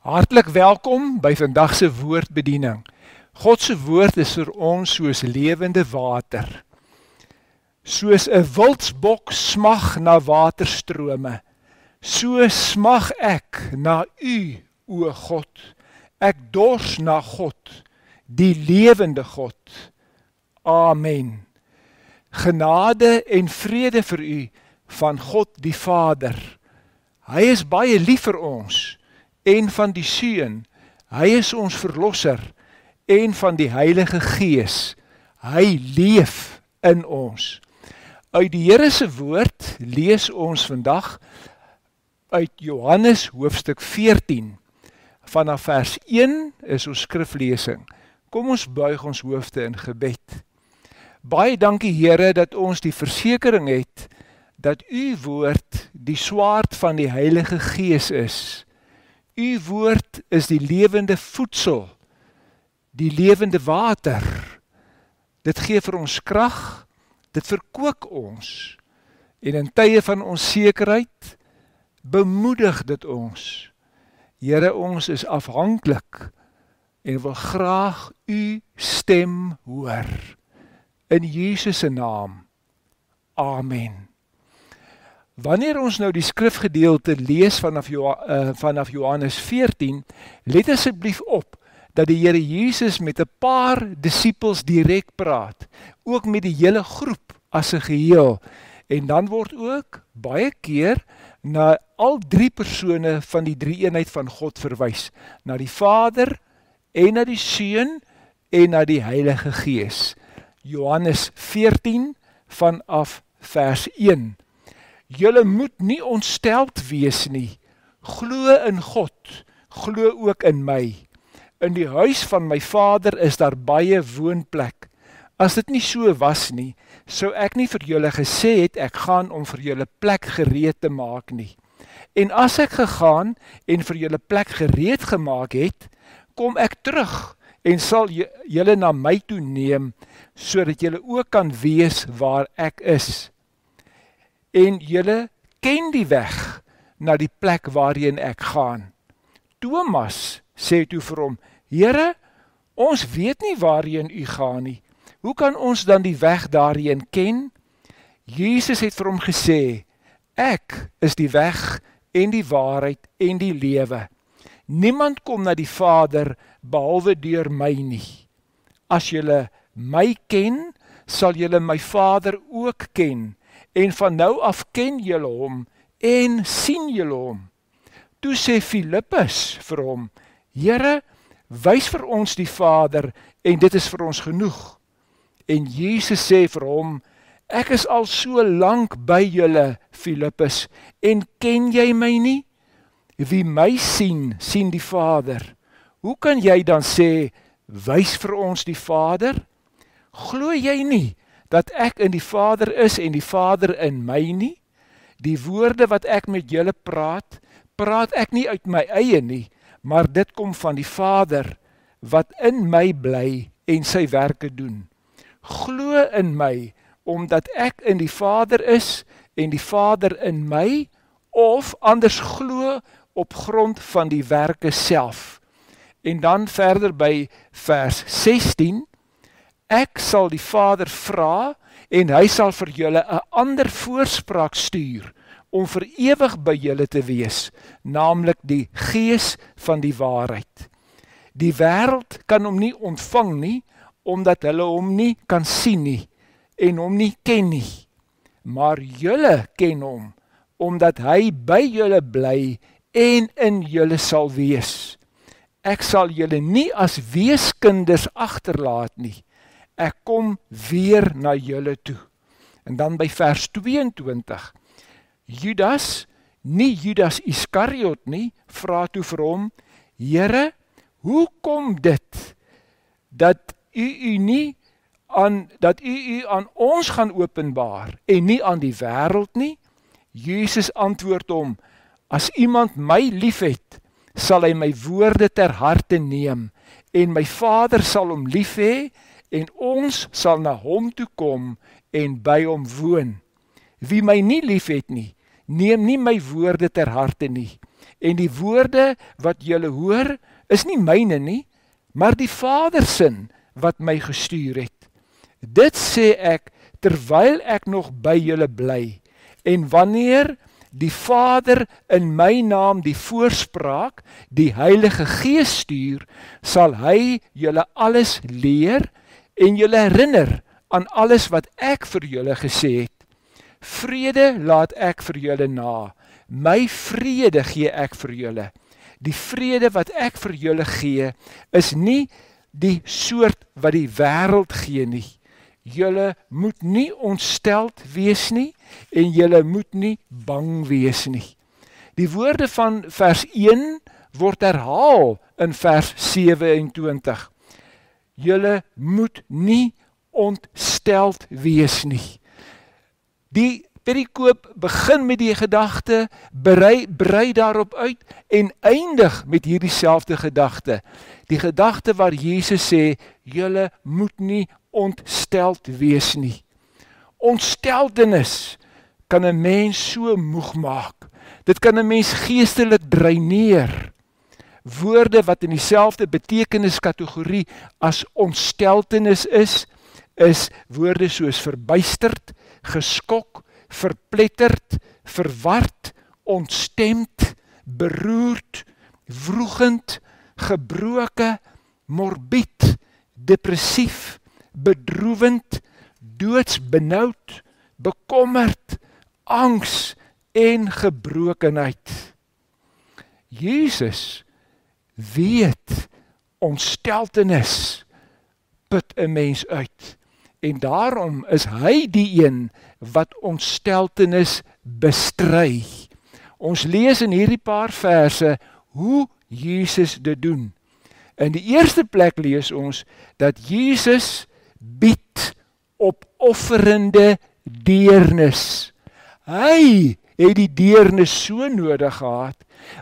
Hartlik welkom by vandag se woordbediening. God se woord is vir ons soos lewende water. Soos 'n wildsbok smag na waterstrome, so smag ek na U, o God. Ek dors na God, die lewende God. Amen. Genade en vrede vir u van God die Vader. Hy is baie lief vir ons, en van die Seun. Hy is ons verlosser, en van die Heilige Gees. Hy leef in ons. Uit die Here se woord lees ons vandag uit Johannes hoofstuk 14. Vanaf vers 1 is ons skriflesing. Kom ons buig ons hoofde in gebed. Baie dankie Here dat ons die versekering het dat u woord die swaard van die Heilige Gees is. U woord is die lewende voedsel, die lewende water. Dit gee vir ons krag, dit verkoop ons. En in tye van onsekerheid bemoedig dit ons. Here, ons is afhanklik en wil graag u stem hoor. In Jesus se naam. Amen. Wanneer ons nou die skrifgedeelte lees vanaf Johannes 14, let asseblief op dat die Here Jesus met 'n paar disippels direk praat, ook met die hele groep as 'n geheel. En dan word ook baie keer na al drie persone van die drie-eenheid van God verwys, na die Vader en na die Seun en na die Heilige Gees. Johannes 14 vanaf vers 1. Julle moet nie ontsteld wees nie. Glo in God, glo ook in my. In die huis van my Vader is daar baie woonplek. As dit nie so was nie, sou ek nie vir julle gesê het, ek gaan om vir julle plek gereed te maak nie. En as ek gegaan en vir julle plek gereed gemaak het, kom ek terug en sal julle na my toe neem, sodat julle ook kan wees waar ek is. En julle ken die weg na die plek waarheen ek gaan. Thomas sê toe vir hom, Here, ons weet nie waarheen u gaan nie. Hoe kan ons dan die weg daarheen ken? Jesus het vir hom gesê, ek is die weg en die waarheid en die lewe. Niemand kom na die Vader behalwe deur my nie. As julle my ken, sal julle my Vader ook ken. En van nou af ken julle hom en sien julle hom. Toe sê Filippus vir hom, Here, wys vir ons die Vader en dit is vir ons genoeg. En Jesus sê vir hom, ek is al so lank by julle, Filippus, en ken jy my nie? Wie my sien, sien die Vader. Hoe kan jy dan sê, wys vir ons die Vader? Glo jy nie dat ek in die Vader is en die Vader in my nie? Die woorde wat ek met julle praat, praat ek nie uit my eie nie, maar dit kom van die Vader wat in my bly en sy werke doen. Glo in my, omdat ek in die Vader is en die Vader in my, of anders glo op grond van die werke self. En dan verder by vers 16, ek sal die Vader vra en hy sal vir julle 'n ander voorspraak stuur om vir ewig by julle te wees, naamlik die Gees van die waarheid. Die wêreld kan hom nie ontvang nie, omdat hulle hom nie kan sien nie en hom nie ken nie. Maar julle ken hom, omdat hy by julle bly en in julle sal wees. Ek sal julle nie as weeskinders agterlaat nie. Ek kom weer na julle toe. En dan by vers 22. Judas, nie Judas Iskariot nie, vra toe vir hom, Here, hoe kom dit dat u aan ons gaan openbaar en nie aan die wêreld nie? Jesus antwoord hom, as iemand my liefhet, sal hy my woorde ter harte neem en my Vader sal hom lief hê en ons sal na hom toe kom en by hom woon. Wie my nie liefhet nie, neem nie my woorde ter harte nie en die woorde wat julle hoor, is nie myne nie, maar die Vader se wat my gestuur het. Dit sê ek, terwyl ek nog by julle bly, en wanneer die Vader in my naam die voorspraak, die Heilige Gees stuur, sal hy julle alles leer, en julle herinner aan alles wat ek vir julle gesê het. Vrede laat ek vir julle na, my vrede gee ek vir julle. Die vrede wat ek vir julle gee, is nie die soort wat die wêreld gee nie. Julle moet nie ontsteld wees nie, en julle moet nie bang wees nie. Die woorde van vers 1 word herhaal in vers 27. Julle moet nie ontsteld wees nie. Die perikoop begin met die gedagte, brei daarop uit en eindig met hierdie selfde gedagte. Die gedagte waar Jesus sê, julle moet nie ontsteld wees nie. Ontsteltenis kan 'n mens so moeg maak. Dit kan 'n mens geestelik dreineer. Woorde wat in dieselfde betekeniskategorie as ontsteltenis is woorde soos verbuisterd, geskok, verpletterd, verward, ontstemd, beroerd, wroegend, gebroke, morbied, depressief, bedroewend, doodsbenoud, bekommerd, angs en gebrokenheid. Jesus weet ontsteltenis put 'n mens uit. En daarom is hy die een wat ontsteltenis bestry. Ons lees in hierdie paar verse hoe Jesus dit doen. In die eerste plek lees ons dat Jesus bied opofferende deernis. Hy het die deernis so nodig gehad,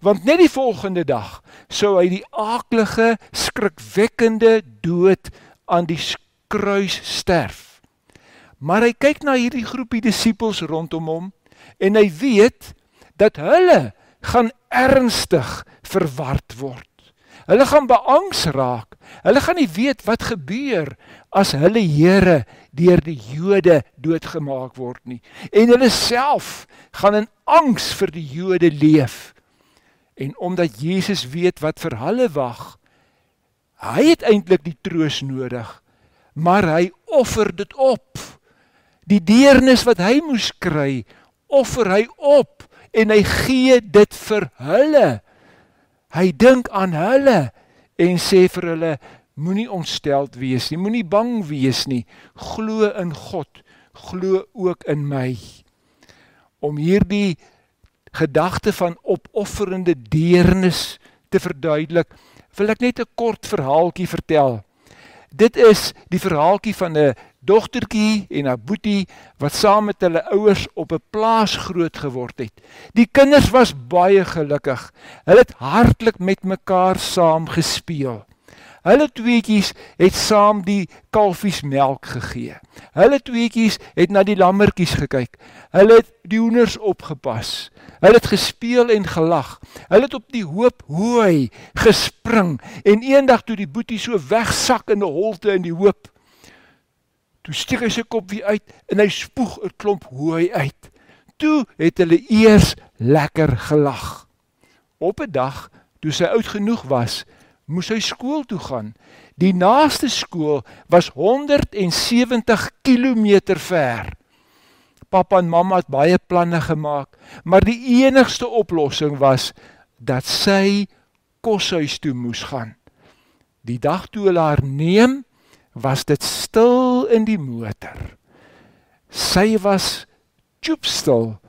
want net die volgende dag sou hy die aaklige, skrikwekkende dood aan die kruis sterf. Maar hy kyk na hierdie groepie disippels rondom hom en hy weet dat hulle gaan ernstig verward word. Hulle gaan beangs raak. Hulle gaan nie weet wat gebeur as hulle Here deur die Jode doodgemaak word nie. En hulle self gaan in angs vir die Jode leef. En omdat Jesus weet wat vir hulle wag, hy het eintlik die troos nodig, maar hy offer dit op. Die deernis wat hy moes kry, offer hy op en hy gee dit vir hulle. Hy dink aan hulle en sê vir hulle, moenie ontsteld wees nie, moenie bang wees nie, glo in God, glo ook in my. Om hierdie gedagte van opofferende deernis te verduidelik, wil ek net 'n kort verhaaltjie vertel. Dit is die verhaaltjie van 'n dogtertjie en 'n boetie wat saam met hulle ouers op 'n plaas groot geword het. Die kinders was baie gelukkig. Hulle het hartlik met mekaar saam gespeel. Hulle tweetjies het saam die kalfies melk gegee. Hulle tweetjies het na die lammetjies gekyk. Hulle het die hoenders opgepas. Hulle het gespeel en gelag. Hulle het op die hoop hooi gespring en eendag toe die boetie so wegsak in 'n holte in die hoop, toe steek hy sy kop weer uit en hy spoeg 'n klomp hooi uit. Toe het hulle eers lekker gelag. Op 'n dag, toe sy oud genoeg was, moes hy skool toe gaan. Die naaste skool was 170 kilometer ver. Papa en mamma het baie planne gemaak, maar die enigste oplossing was dat sy koshuis toe moes gaan. Die dag toe hulle haar neem, was dit stil in die motor. Sy was tjoepstil.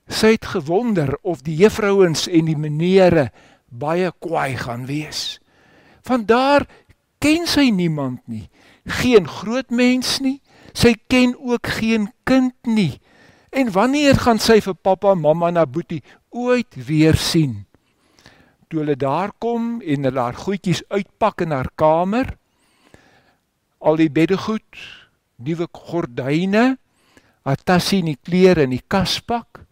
Sy het gewonder of die juffrouens en die menere baie kwaai gaan wees. Vandaar ken sy niemand nie, geen groot mens nie, sy ken ook geen kind nie. En wanneer gaan sy vir papa, mamma en haar boetie ooit weer sien? Toe hulle daar kom en hulle haar goedjies uitpak in haar kamer, al die beddegoed, nuwe gordyne, haar tassie en die klere in die kaspak,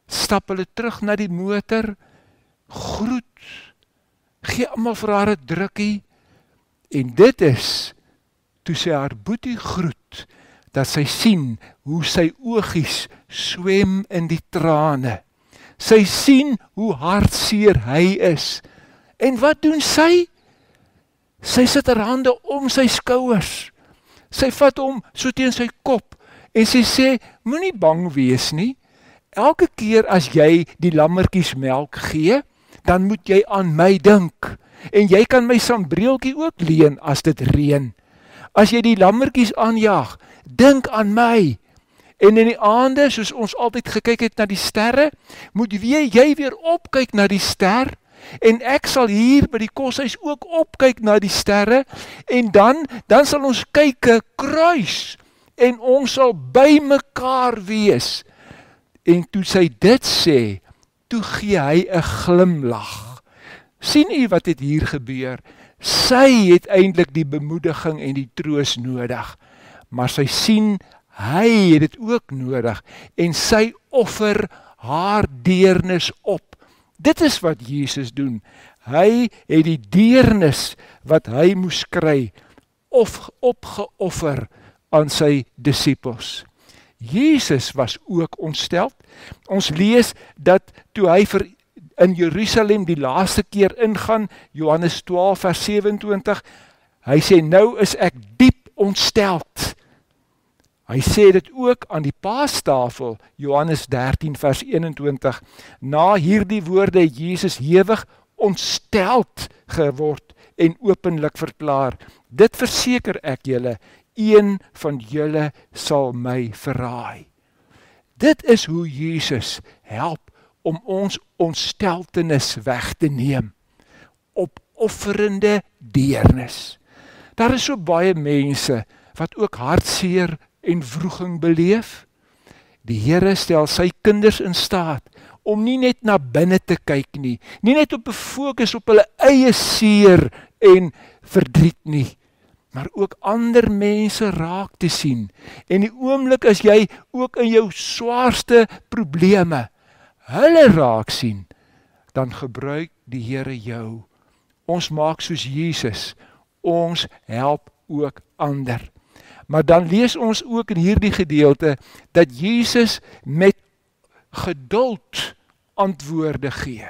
stap hulle terug na die motor groet, gee almal vir haar 'n drukkie, en dit is, toe sy haar boetie groet, dat sy sien hoe sy oogies swem in die trane. Sy sien hoe hartseer hy is. En wat doen sy? Sy sit haar hande om sy skouers. Sy vat hom so teen sy kop en sy sê, moenie bang wees nie. Elke keer as jy die lammetjies melk gee, dan moet jy aan my dink. En jy kan my sambreeltjie ook leen as dit reën. As jy die lammetjies aanjaag, dink aan my. En in die aande, soos ons altyd gekyk het na die sterre, moet jy weer opkyk na die ster, en ek sal hier by die koshuis ook opkyk na die sterre, en dan sal ons kyk 'n kruis, en ons sal by mekaar wees. En toe sy dit sê, toe gee hy 'n glimlag. Sien u wat het hier gebeur? Sy het eintlik die bemoediging en die troos nodig, maar sy sien, hy het dit ook nodig, en sy offer haar deernis op. Dit is wat Jesus doen. Hy het die deernis wat hy moes kry, opgeoffer aan sy disippels. Jesus was ook ontsteld. Ons lees dat toe hy in Jerusalem die laaste keer ingaan, Johannes 12 vers 27, hy sê, nou is ek diep ontsteld. Hy sê dit ook aan die paastafel, Johannes 13 vers 21. Na hierdie woorde het Jesus hewig ontsteld geword en openlik verklaar, dit verseker ek julle, een van julle sal my verraai. Dit is hoe Jesus help om ons ontsteltenis weg te neem, opofferende deernis. Daar is so baie mense wat ook hartseer en wroeging beleef. Die Here stel sy kinders in staat om nie net na binne te kyk nie, nie net op 'n fokus op hulle eie seer en verdriet nie, maar ook ander mense raak te sien. En die oomblik as jy ook in jou swaarste probleme hulle raak sien, dan gebruik die Here jou. Ons maak soos Jesus, ons help ook ander. Maar dan lees ons ook in hierdie gedeelte, dat Jesus met geduld antwoorde gee.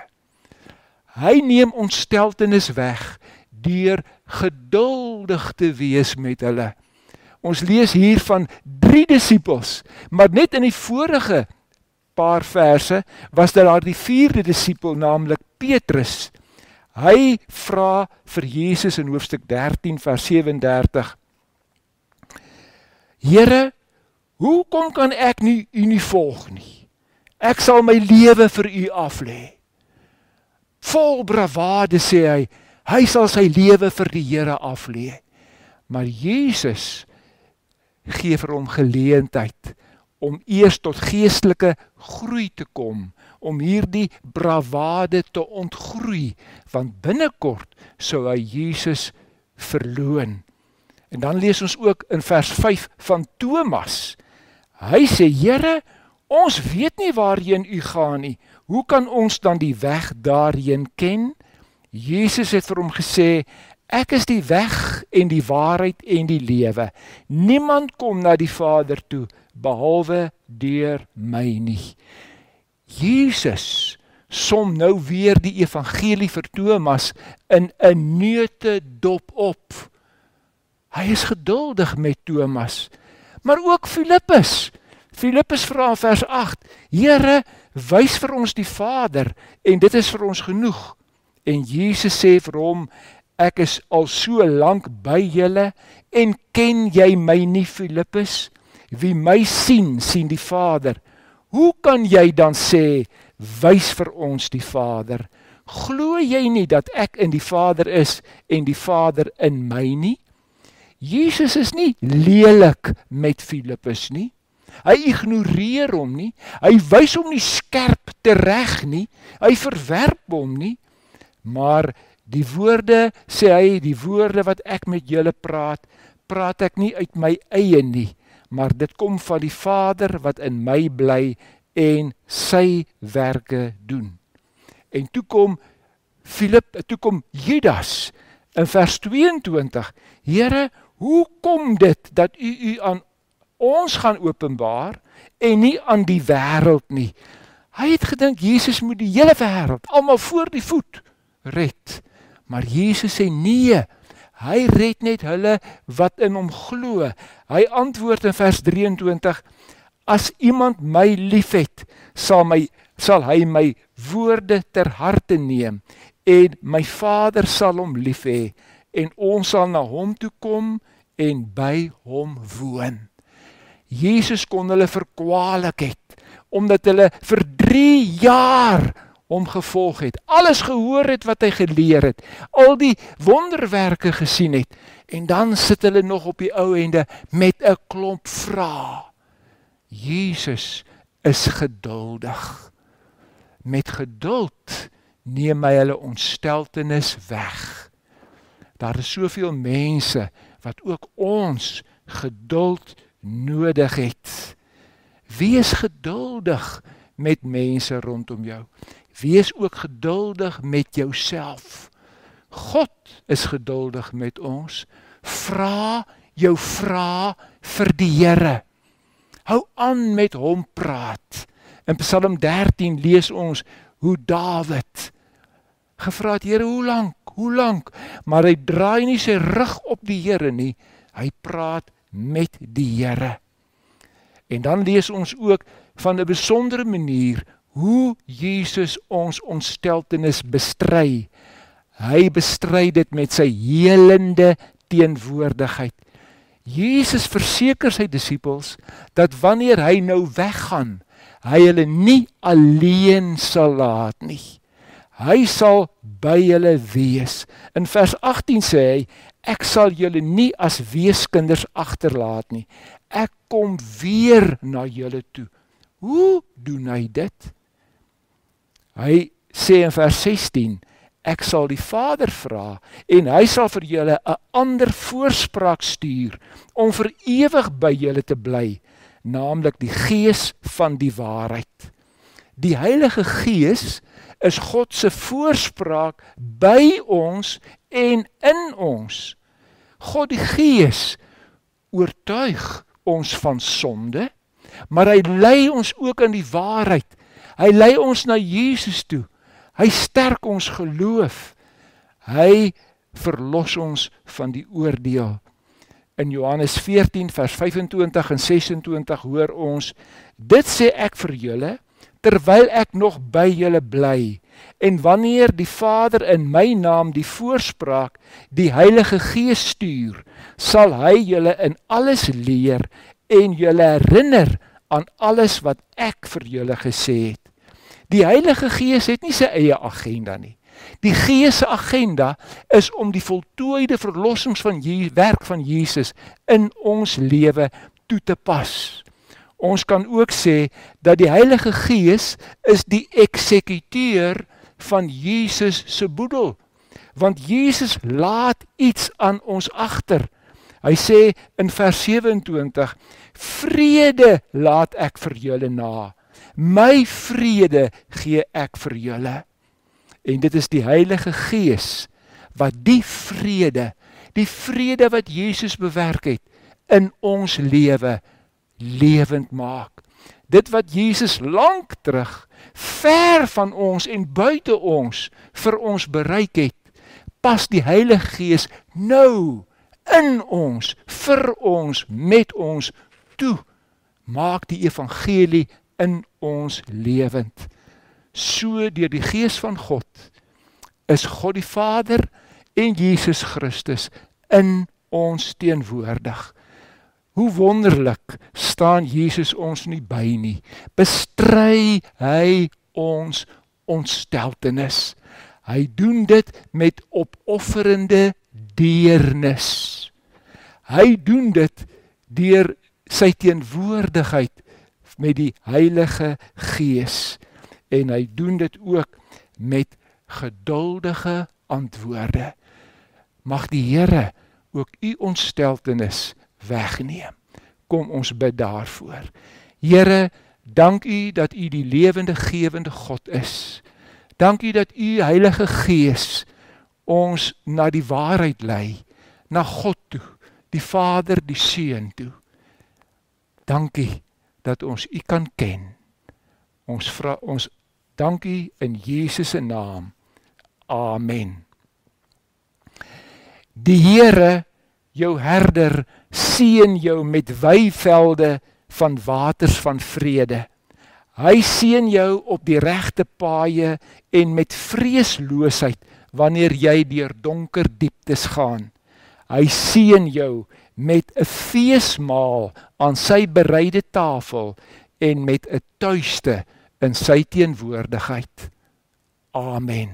Hy neem ontsteltenis weg, deur geduldig te wees met hulle. Ons lees hier van 3 disippels, maar net in die vorige paar verse, was daar die 4de disipel, naamlik Petrus. Hy vra vir Jesus in hoofstuk 13 vers 37, Here, hoekom kan ek nie u nie volg nie? Ek sal my lewe vir u aflê. Vol bravade sê hy sal sy lewe vir die Here aflê. Maar Jesus gee vir hom geleentheid om eers tot geestelike groei te kom, om hierdie bravade te ontgroei, want binnekort sou hy Jesus verloon. En dan lees ons ook in vers 5 van Thomas. Hy sê, Here, ons weet nie waarheen u gaan nie. Hoe kan ons dan die weg daarheen ken? Jesus het vir hom gesê, ek is die weg en die waarheid en die lewe. Niemand kom na die Vader toe, behalwe deur my nie. Jesus som nou weer die evangelie vir Thomas in 'n neutedop op. Hy is geduldig met Thomas, maar ook Filippus. Filippus vra in vers 8, Here, wys vir ons die Vader, en dit is vir ons genoeg. En Jesus sê vir hom, ek is al so lank by julle, en ken jy my nie, Filippus? Wie my sien, sien die Vader. Hoe kan jy dan sê, wys vir ons die Vader? Glo jy nie dat ek in die Vader is, en die Vader in my nie? Jesus is nie lelik met Filippus nie. Hy ignoreer hom nie. Hy wys hom nie skerp tereg nie. Hy verwerp hom nie. Maar die woorde, sê hy, die woorde wat ek met julle praat ek nie uit my eie nie, maar dit kom van die Vader wat in my bly en sy werke doen. En toe kom toe kom Judas in vers 22. Here, hoe kom dit dat u aan ons gaan openbaar en nie aan die wêreld nie? Hy het gedink Jesus moet die hele wêreld, almal voor die voet red. Maar Jesus sê nee, hy red net hulle wat in hom glo. Hy antwoord in vers 23, as iemand my liefhet, sal hy my woorde ter harte neem, en my Vader sal hom lief hê, en ons sal na hom toe kom en by hom woon. Jesus kon hulle verkwalik het, omdat hulle vir 3 jaar hom gevolg het, alles gehoor het wat hy geleer het, al die wonderwerke gesien het, en dan sit hulle nog op die ou ende met 'n klomp vrae. Jesus is geduldig. Met geduld neem hy hulle ontsteltenis weg. Daar is soveel mense wat ook ons geduld nodig het. Wees geduldig met mense rondom jou. Wees ook geduldig met jouself. God is geduldig met ons. Vra jou vrae vir die Here. Hou aan met hom praat. In Psalm 13 lees ons hoe Dawid gevra het, Here, hoe lank? Maar hy draai nie sy rug op die Here nie. Hy praat met die Here. En dan lees ons ook van 'n besondere manier hoe Jesus ons ontsteltenis bestry. Hy bestry dit met sy helende teenwoordigheid. Jesus verseker sy disippels dat wanneer hy nou weggaan, hy hulle nie alleen sal laat nie. Hy sal by hulle wees. In vers 18 sê hy, ek sal julle nie as weeskinders agterlaat nie. Ek kom weer na julle toe. Hoe doen hy dit? Hy sê in vers 16, ek sal die Vader vra en hy sal vir julle 'n ander voorspraak stuur om vir ewig by julle te bly, naamlik die Gees van die waarheid. Die Heilige Gees is God se voorspraak by ons en in ons. God die Gees oortuig ons van sonde, maar hy lei ons ook in die waarheid. Hy lei ons na Jesus toe. Hy sterk ons geloof. Hy verlos ons van die oordeel. In Johannes 14 vers 25 en 26 hoor ons, dit sê ek vir julle, terwyl ek nog by julle bly, en wanneer die Vader in my naam die voorspraak, die Heilige Gees stuur, sal hy julle in alles leer en julle herinner aan alles wat ek vir julle gesê het. Die Heilige Gees het nie sy eie agenda nie. Die Gees se agenda is om die voltooide verlossingswerk van Jesus in ons lewe toe te pas. Ons kan ook sê dat die Heilige Gees is die eksekuteur van Jesus se boedel. Want Jesus laat iets aan ons agter. Hy sê in vers 27, vrede laat ek vir julle na. My vrede gee ek vir julle. En dit is die Heilige Gees wat die vrede wat Jesus bewerk het, in ons lewe lewend maak. Dit wat Jesus lank terug, ver van ons en buite ons, vir ons bereik het, pas die Heilige Gees nou in ons, vir ons, met ons toe, maak die evangelie in ons lewend. So deur die Gees van God is God die Vader en Jesus Christus in ons teenwoordig. Hoe wonderlik staan Jesus ons nie by nie. Bestry hy ons ontsteltenis. Hy doen dit met opofferende deernis. Hy doen dit deur sy teenwoordigheid met die Heilige Gees. En hy doen dit ook met geduldige antwoorde. Mag die Here ook u ontsteltenis wegneem. Kom ons bid daarvoor. Here, dank u dat u die lewende gewende God is. Dankie dat U, Heilige Gees, ons na die waarheid lei, na God toe, die Vader, die Seun toe. Dankie dat ons U kan ken. Ons dankie in Jesus se naam. Amen. Die Here, jou herder, seën jou met weivelde van waters van vrede. Hy seën jou op die regte paaie en met vreesloosheid wanneer jy deur donker dieptes gaan. Hy seën jou met 'n feesmaal aan sy bereide tafel en met 'n tuiste in sy teenwoordigheid. Amen.